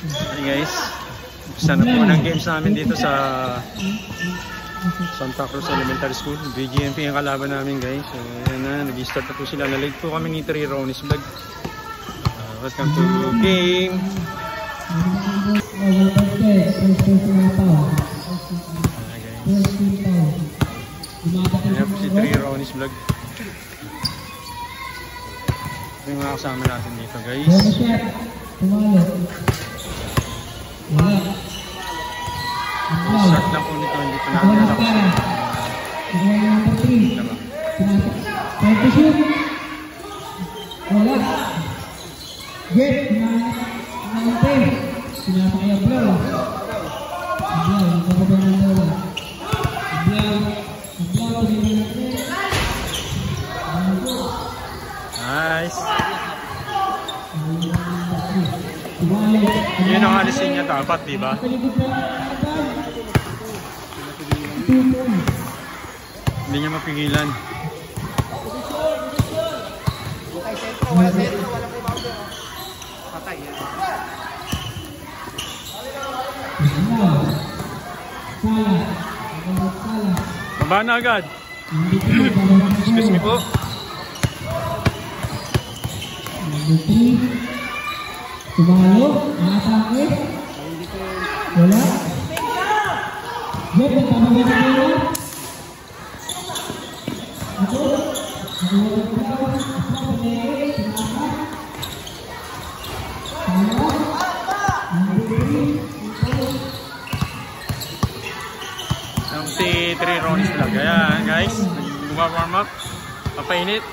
Hey guys, umpisa na po ng games namin dito sa Santa Cruz Elementary School. BGMP ang kalaban namin guys. So yan na, nag-start na po sila. Nalate po kami ni Trey Ronis Vlog. Welcome to game. Ayan po si Trey Ronis Vlog. Ito yung mga kasama natin dito guys. Start lang po nito, hindi pa natin alam. Wala. Get, pinapakay ang blow. Nice. Yun ang alisin niya dapat, di ba? Hindi niya mapigilan. Baba na agad. Excuse me po. Tumalo, nakatake. Wala. Get, nagpapagod na nila. Ako. Ang si Trey Ronis Vlog. Ayan guys, gumawarm up. Papainit.